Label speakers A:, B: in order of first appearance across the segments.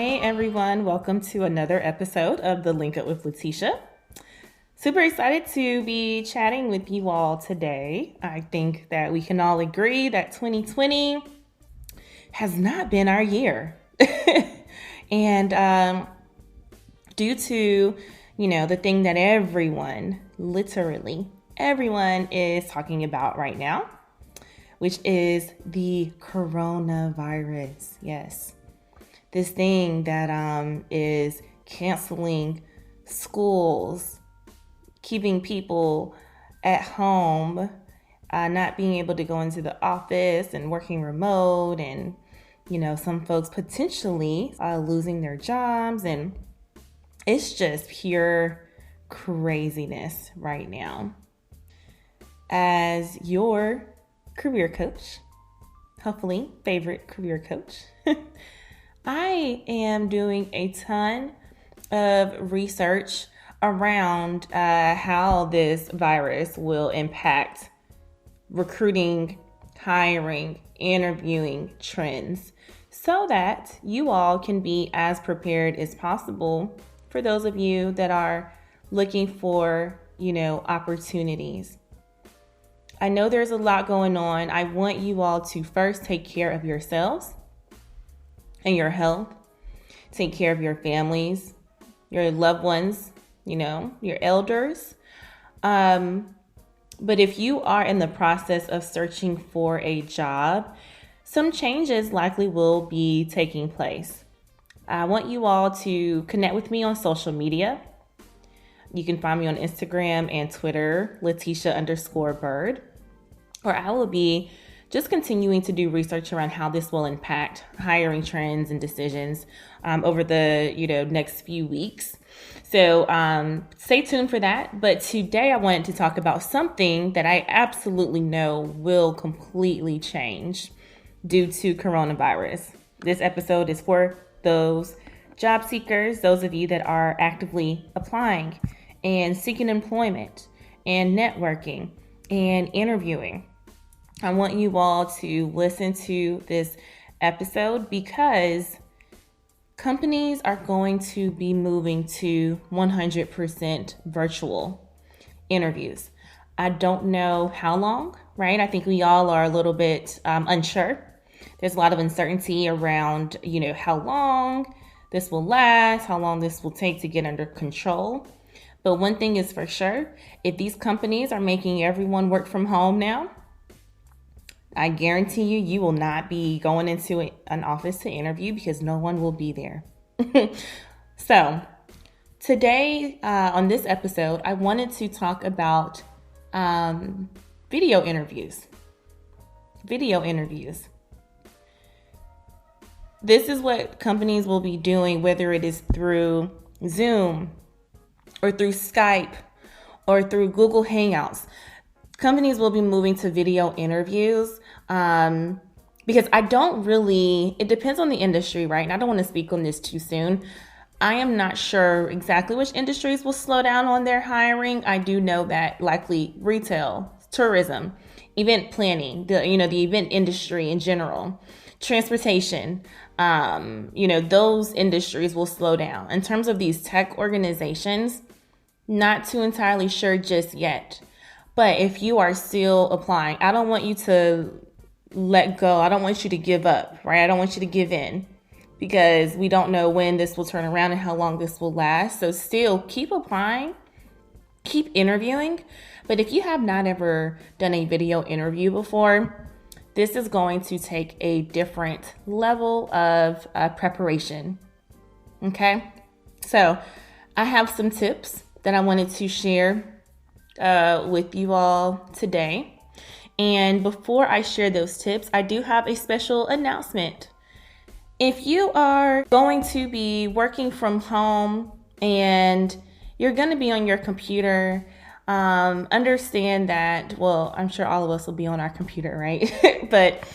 A: Hey everyone, welcome to another episode of the Link Up with Latesha. Super excited to be chatting with you all today. I think that we can all agree that 2020 has not been our year. And due to, the thing that everyone, literally everyone is talking about right now, which is the coronavirus. Yes. This thing that is canceling schools, keeping people at home, not being able to go into the office and working remote, and some folks potentially losing their jobs, and it's just pure craziness right now. As your career coach, hopefully favorite career coach, I am doing a ton of research around how this virus will impact recruiting, hiring, interviewing trends, so that you all can be as prepared as possible for those of you that are looking for, opportunities. I know there's a lot going on. I want you all to first take care of yourselves and your health. Take care of your families, your loved ones, your elders. But if you are in the process of searching for a job, some changes likely will be taking place. I want you all to connect with me on social media. You can find me on Instagram and Twitter, Latesha_Byrd, or I will be just continuing to do research around how this will impact hiring trends and decisions over the next few weeks. So stay tuned for that. But today I wanted to talk about something that I absolutely know will completely change due to coronavirus. This episode is for those job seekers, those of you that are actively applying and seeking employment and networking and interviewing. I want you all to listen to this episode because companies are going to be moving to 100% virtual interviews. I don't know how long, right? I think we all are a little bit unsure. There's a lot of uncertainty around, how long this will last, how long this will take to get under control. But one thing is for sure, if these companies are making everyone work from home now, I guarantee you will not be going into an office to interview because no one will be there. So today on this episode, I wanted to talk about video interviews. Video interviews. This is what companies will be doing, whether it is through Zoom or through Skype or through Google Hangouts. Companies will be moving to video interviews because it depends on the industry, right? And I don't want to speak on this too soon. I am not sure exactly which industries will slow down on their hiring. I do know that likely retail, tourism, event planning, the event industry in general, transportation, those industries will slow down. In terms of these tech organizations, not too entirely sure just yet. But if you are still applying, I don't want you to let go. I don't want you to give up, right? I don't want you to give in because we don't know when this will turn around and how long this will last. So still keep applying, keep interviewing. But if you have not ever done a video interview before, this is going to take a different level of preparation. Okay? So I have some tips that I wanted to share with you all today. And before I share those tips, I do have a special announcement. If you are going to be working from home and you're going to be on your computer, understand that, well, I'm sure all of us will be on our computer, right? But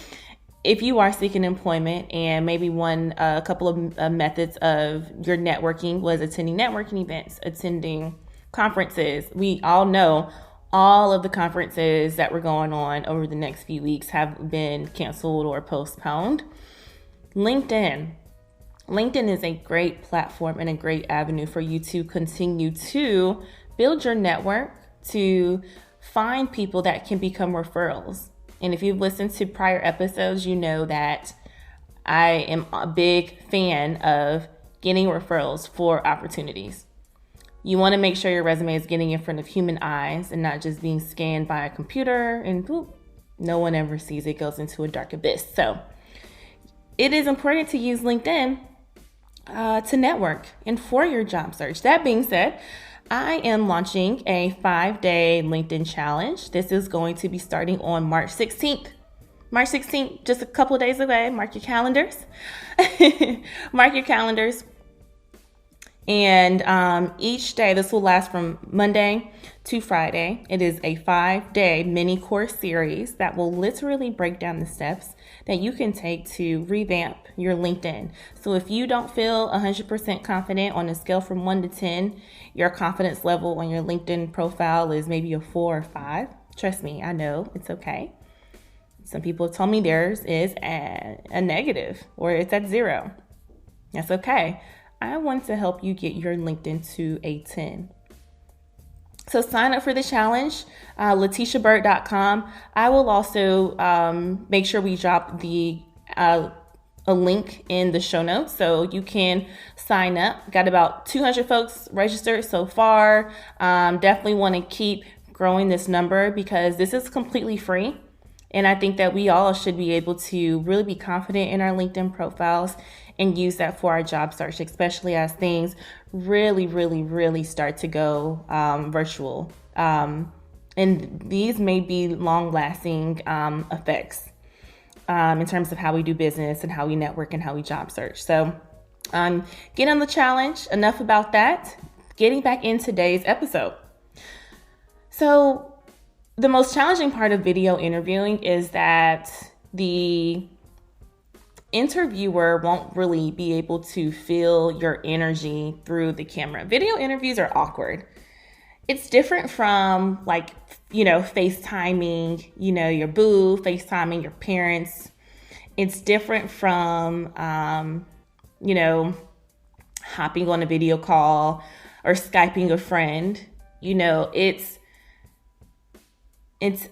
A: if you are seeking employment and maybe a couple of methods of your networking was attending networking events, attending conferences. We all know all of the conferences that were going on over the next few weeks have been canceled or postponed. LinkedIn LinkedIn is a great platform and a great avenue for you to continue to build your network, to find people that can become referrals. And if you've listened to prior episodes, you know that I am a big fan of getting referrals for opportunities. You want to make sure your resume is getting in front of human eyes and not just being scanned by a computer and boop, no one ever sees it, goes into a dark abyss. So it is important to use LinkedIn to network and for your job search. That being said, I am launching a 5-day LinkedIn challenge. This is going to be starting on March 16th. March 16th, just a couple of days away. Mark your calendars. Mark your calendars. And each day, this will last from Monday to Friday. It is a 5-day mini course series that will literally break down the steps that you can take to revamp your LinkedIn. So if you don't feel 100% confident on a scale from 1 to 10, your confidence level on your LinkedIn profile is maybe a 4 or 5. Trust me, I know it's okay. Some people have told me theirs is a negative or it's at 0. That's okay. I want to help you get your LinkedIn to a 10. So sign up for the challenge, LeteshaByrd.com. I will also make sure we drop a link in the show notes so you can sign up. Got about 200 folks registered so far. Definitely want to keep growing this number because this is completely free. And I think that we all should be able to really be confident in our LinkedIn profiles and use that for our job search, especially as things really start to go virtual. And these may be long-lasting effects in terms of how we do business and how we network and how we job search. So get on the challenge. Enough about that. Getting back in today's episode. So the most challenging part of video interviewing is that the interviewer won't really be able to feel your energy through the camera. Video interviews are awkward. It's different from FaceTiming, your boo, FaceTiming your parents. It's different from, hopping on a video call or Skyping a friend. It's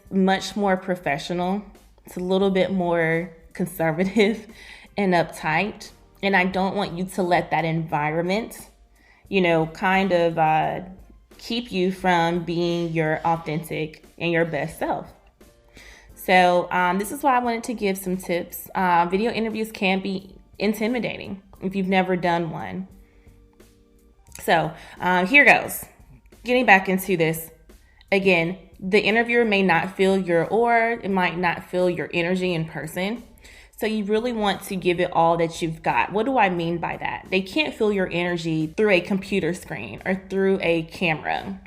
A: much more professional. It's a little bit more conservative and uptight. And I don't want you to let that environment, keep you from being your authentic and your best self. So this is why I wanted to give some tips. Video interviews can be intimidating if you've never done one. So here goes. Getting back into this. Again, the interviewer may not feel your aura. It might not feel your energy in person. So you really want to give it all that you've got. What do I mean by that? They can't feel your energy through a computer screen or through a camera.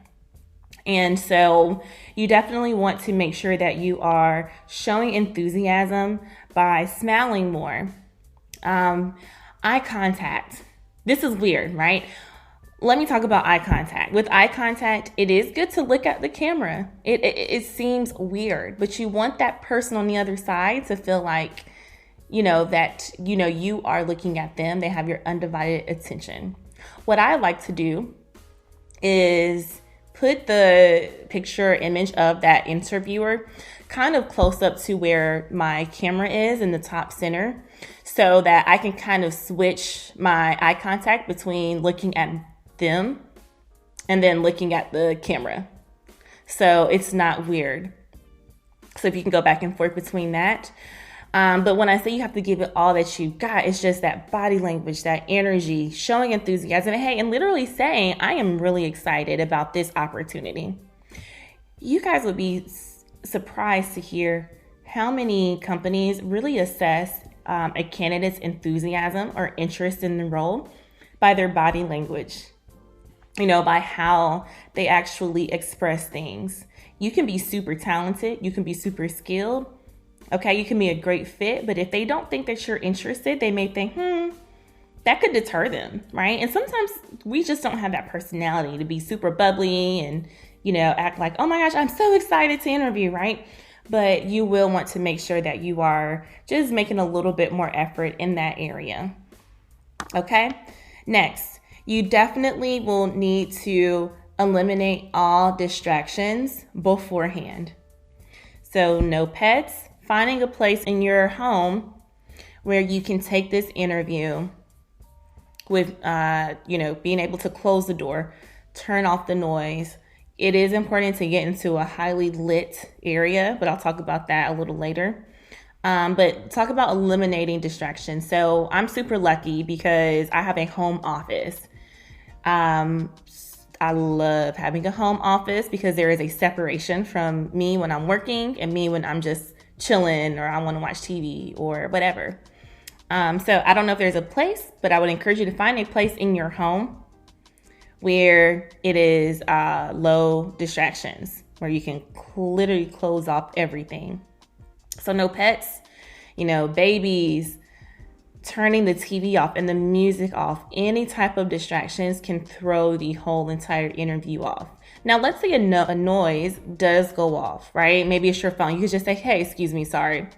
A: And so you definitely want to make sure that you are showing enthusiasm by smiling more. Eye contact. This is weird, right? Let me talk about eye contact. With eye contact, it is good to look at the camera. It seems weird, but you want that person on the other side to feel like, you are looking at them. They have your undivided attention. What I like to do is put the picture image of that interviewer kind of close up to where my camera is in the top center so that I can kind of switch my eye contact between looking at them and then looking at the camera. So it's not weird. So if you can go back and forth between that. But when I say you have to give it all that you've got, it's just that body language, that energy, showing enthusiasm, and literally saying, I am really excited about this opportunity. You guys would be surprised to hear how many companies really assess a candidate's enthusiasm or interest in the role by their body language. By how they actually express things. You can be super talented. You can be super skilled. Okay, you can be a great fit. But if they don't think that you're interested, they may think, that could deter them, right? And sometimes we just don't have that personality to be super bubbly and, act like, oh my gosh, I'm so excited to interview, right? But you will want to make sure that you are just making a little bit more effort in that area. Okay. Next, you definitely will need to eliminate all distractions beforehand. So no pets, finding a place in your home where you can take this interview with, being able to close the door, turn off the noise. It is important to get into a highly lit area, but I'll talk about that a little later. But talk about eliminating distractions. So I'm super lucky because I have a home office. I love having a home office because there is a separation from me when I'm working and me when I'm just chilling or I want to watch TV or whatever. So I don't know if there's a place, but I would encourage you to find a place in your home where it is low distractions, where you can literally close off everything. So no pets, babies, turning the TV off and the music off. Any type of distractions can throw the whole entire interview off. Now, let's say a noise does go off, right? Maybe it's your phone. You could just say, hey, excuse me, sorry.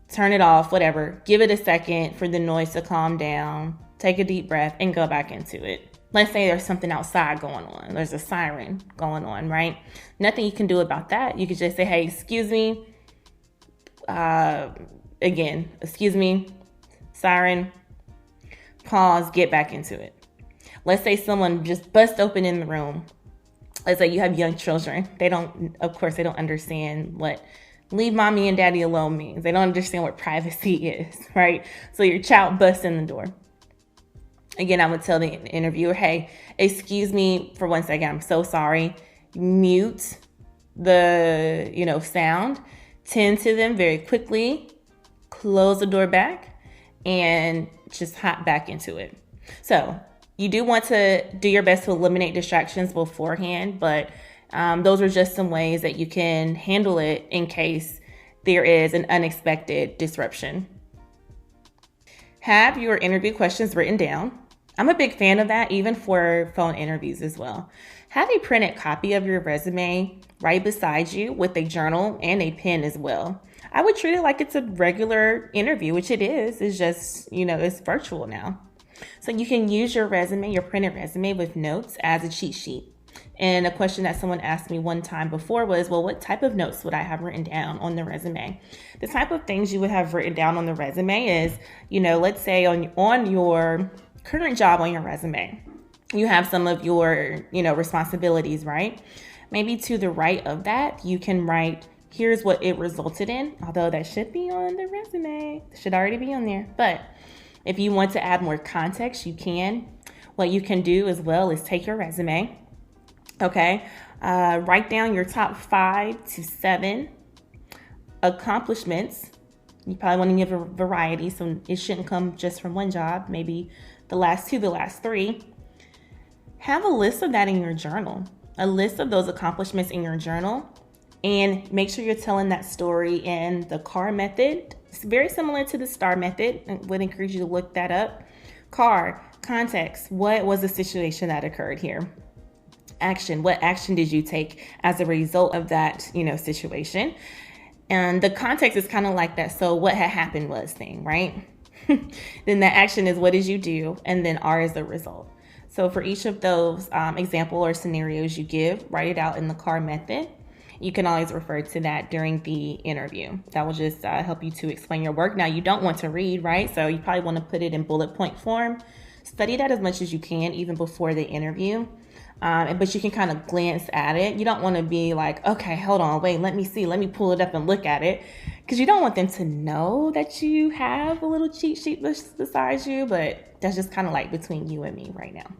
A: Turn it off, whatever. Give it a second for the noise to calm down. Take a deep breath and go back into it. Let's say there's something outside going on. There's a siren going on, right? Nothing you can do about that. You could just say, hey, excuse me. Excuse me. Siren, pause, get back into it. Let's say someone just bust open in the room. Let's say you have young children. They don't understand what leave mommy and daddy alone means. They don't understand what privacy is, right? So your child busts in the door. Again, I would tell the interviewer, hey, excuse me for 1 second. I'm so sorry. Mute the, sound. Tend to them very quickly. Close the door back. And just hop back into it. So you do want to do your best to eliminate distractions beforehand, but those are just some ways that you can handle it in case there is an unexpected disruption. Have your interview questions written down. I'm a big fan of that, even for phone interviews as well. Have a printed copy of your resume right beside you with a journal and a pen as well. I would treat it like it's a regular interview, which it is. It's just, it's virtual now. So you can use your resume, your printed resume with notes as a cheat sheet. And a question that someone asked me one time before was, well, what type of notes would I have written down on the resume? The type of things you would have written down on the resume is, let's say on your current job on your resume, you have some of your, responsibilities, right? Maybe to the right of that, you can write, here's what it resulted in, although that should be on the resume. It should already be on there. But if you want to add more context, you can. What you can do as well is take your resume, okay? Write down your top 5 to 7 accomplishments. You probably want to give a variety, so it shouldn't come just from one job, maybe the last 2, the last 3. Have a list of that in your journal, a list of those accomplishments in your journal. And make sure you're telling that story in the CAR method. It's very similar to the STAR method. I would encourage you to look that up. CAR, context. What was the situation that occurred here? Action. What action did you take as a result of that, situation? And the context is kind of like that. So what had happened was thing, right? Then the action is what did you do? And then R is the result. So for each of those example or scenarios you give, write it out in the CAR method. You can always refer to that during the interview. That will just help you to explain your work. Now, you don't want to read, right? So you probably want to put it in bullet point form. Study that as much as you can, even before the interview. But you can kind of glance at it. You don't want to be like, okay, hold on, wait, let me see. Let me pull it up and look at it. Because you don't want them to know that you have a little cheat sheet beside you. But that's just kind of like between you and me right now.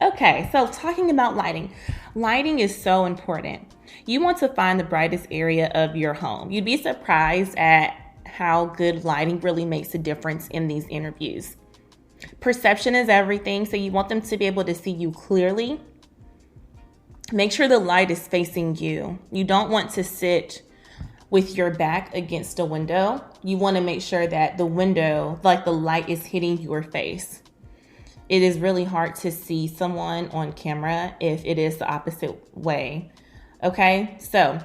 A: Okay, so talking about lighting. Lighting is so important. You want to find the brightest area of your home. You'd be surprised at how good lighting really makes a difference in these interviews. Perception is everything, so you want them to be able to see you clearly. Make sure the light is facing you. You don't want to sit with your back against a window. You want to make sure that the window, like the light, is hitting your face. It is really hard to see someone on camera if it is the opposite way. Okay, so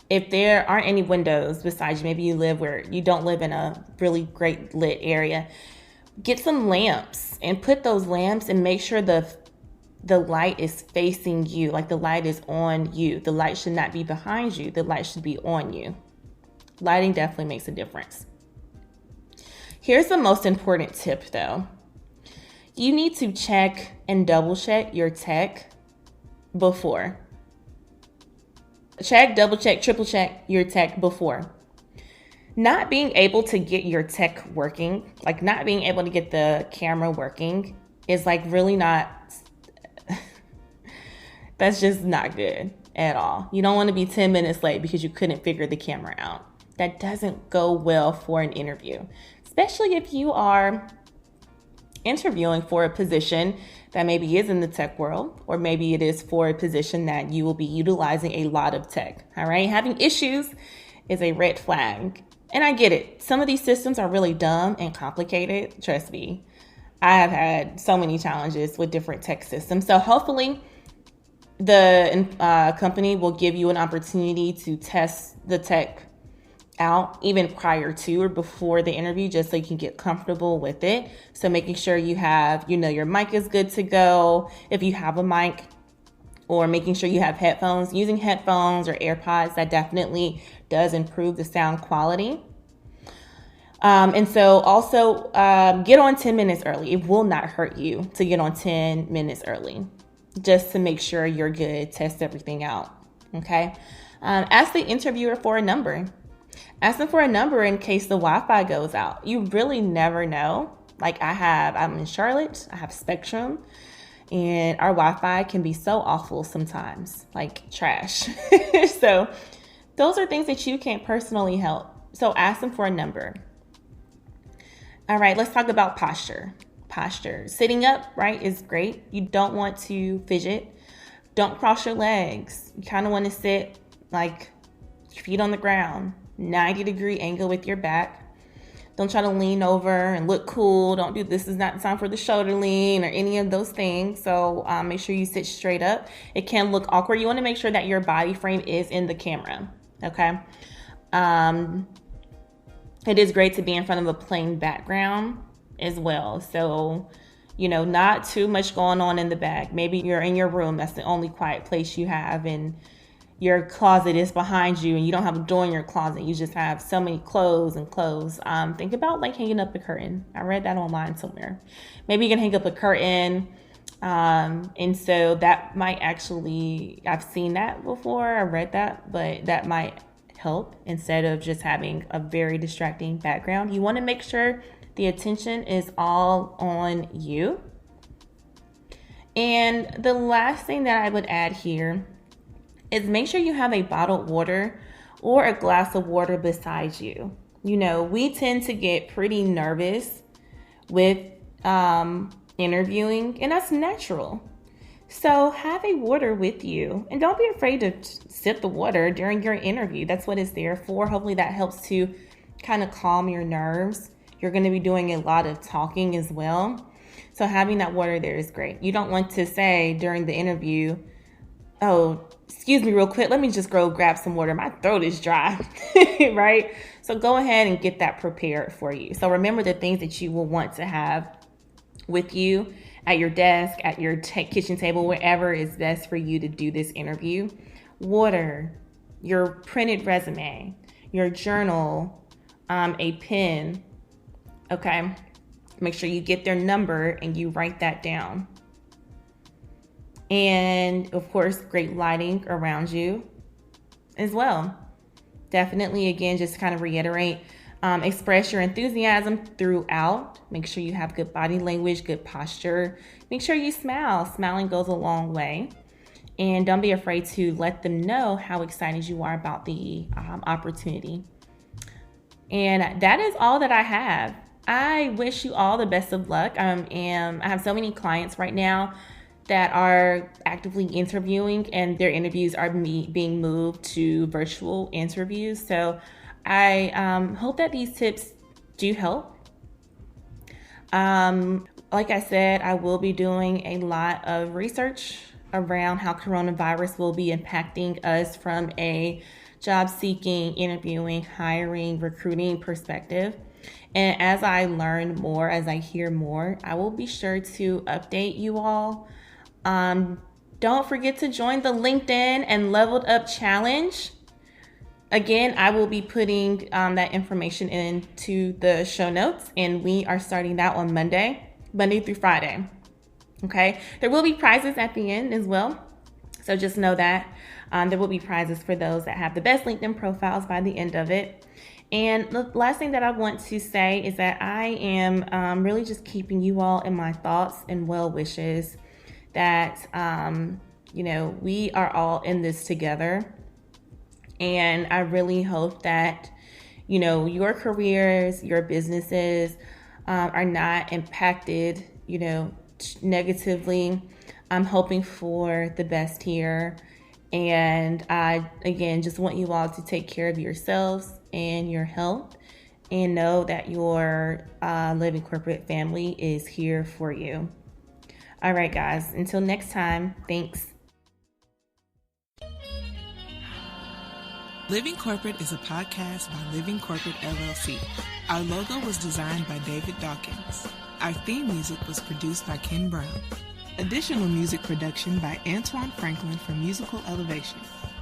A: if there aren't any windows besides you, maybe you live where you don't live in a really great lit area, Get some lamps and put those lamps and make sure the light is facing you, like the light is on you. The light should not be behind you. The light should be on you. Lighting definitely makes a difference. Here's the most important tip though. You need to check and double check your tech before. Check, double check, triple check your tech before. Not being able to get your tech working, like not being able to get the camera working is like really not, that's just not good at all. You don't want to be 10 minutes late because you couldn't figure the camera out. That doesn't go well for an interview, especially if you are interviewing for a position that maybe is in the tech world, or maybe it is for a position that you will be utilizing a lot of tech. All right. Having issues is a red flag. And I get it. Some of these systems are really dumb and complicated. Trust me. I have had so many challenges with different tech systems. So hopefully the company will give you an opportunity to test the tech out even prior to or before the interview, just so you can get comfortable with it. So making sure you have, your mic is good to go if you have a mic, or making sure you have headphones. Using headphones or AirPods, that definitely does improve the sound quality. And so also get on 10 minutes early. It will not hurt you to get on 10 minutes early, just to make sure you're good, test everything out, okay? Ask the interviewer for a number. Ask them for a number in case the Wi-Fi goes out. You really never know. Like I'm in Charlotte, I have Spectrum, and our Wi-Fi can be so awful sometimes, like trash. So those are things that you can't personally help. So ask them for a number. All right, let's talk about posture. Posture. Sitting up, right, is great. You don't want to fidget. Don't cross your legs. You kind of want to sit like feet on the ground, 90-degree angle with your back. Don't try to lean over and look cool. Don't do this is not the time for the shoulder lean or any of those things. So make sure you sit straight up. It can look awkward. You want to make sure that your body frame is in the camera. Okay. It is great to be in front of a plain background as well. So, not too much going on in the back. Maybe you're in your room. That's the only quiet place you have, and your closet is behind you and you don't have a door in your closet. You just have so many clothes. Think about like hanging up a curtain. I read that online somewhere. Maybe you can hang up a curtain. And so that might actually, I've seen that before. I read that, but that might help instead of just having a very distracting background. You want to make sure the attention is all on you. And the last thing that I would add here is make sure you have a bottled water or a glass of water beside you. We tend to get pretty nervous with interviewing, and that's natural. So have a water with you, and don't be afraid to sip the water during your interview. That's what it's there for. Hopefully that helps to kind of calm your nerves. You're going to be doing a lot of talking as well. So having that water there is great. You don't want to say during the interview, "Oh, excuse me real quick, let me just go grab some water. My throat is dry," right? So go ahead and get that prepared for you. So remember the things that you will want to have with you at your desk, at your kitchen table, wherever is best for you to do this interview. Water, your printed resume, your journal, a pen, okay? Make sure you get their number and you write that down. And of course, great lighting around you as well. Definitely, again, just kind of reiterate, express your enthusiasm throughout. Make sure you have good body language, good posture. Make sure you smile. Smiling goes a long way. And don't be afraid to let them know how excited you are about the opportunity. And that is all that I have. I wish you all the best of luck. I have so many clients right now that are actively interviewing, and their interviews are being moved to virtual interviews. So I hope that these tips do help. Like I said, I will be doing a lot of research around how coronavirus will be impacting us from a job seeking, interviewing, hiring, recruiting perspective. And as I learn more, as I hear more, I will be sure to update you all. Don't forget to join the LinkedIn and Leveled Up Challenge. Again, I will be putting that information into the show notes, and we are starting that on Monday through Friday. Okay, there will be prizes at the end as well. So just know that there will be prizes for those that have the best LinkedIn profiles by the end of it. And the last thing that I want to say is that I am really just keeping you all in my thoughts and well wishes, that, we are all in this together. And I really hope that, your careers, your businesses are not impacted, negatively. I'm hoping for the best here. And I, again, just want you all to take care of yourselves and your health, and know that your Living Corporate family is here for you. All right, guys, until next time, thanks.
B: Living Corporate is a podcast by Living Corporate LLC. Our logo was designed by David Dawkins. Our theme music was produced by Ken Brown. Additional music production by Antoine Franklin for Musical Elevation.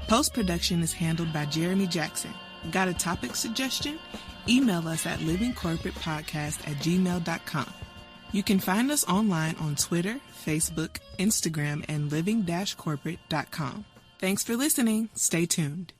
B: Post-production is handled by Jeremy Jackson. Got a topic suggestion? Email us at livingcorporatepodcast@gmail.com. You can find us online on Twitter, Facebook, Instagram, and living-corporate.com. Thanks for listening. Stay tuned.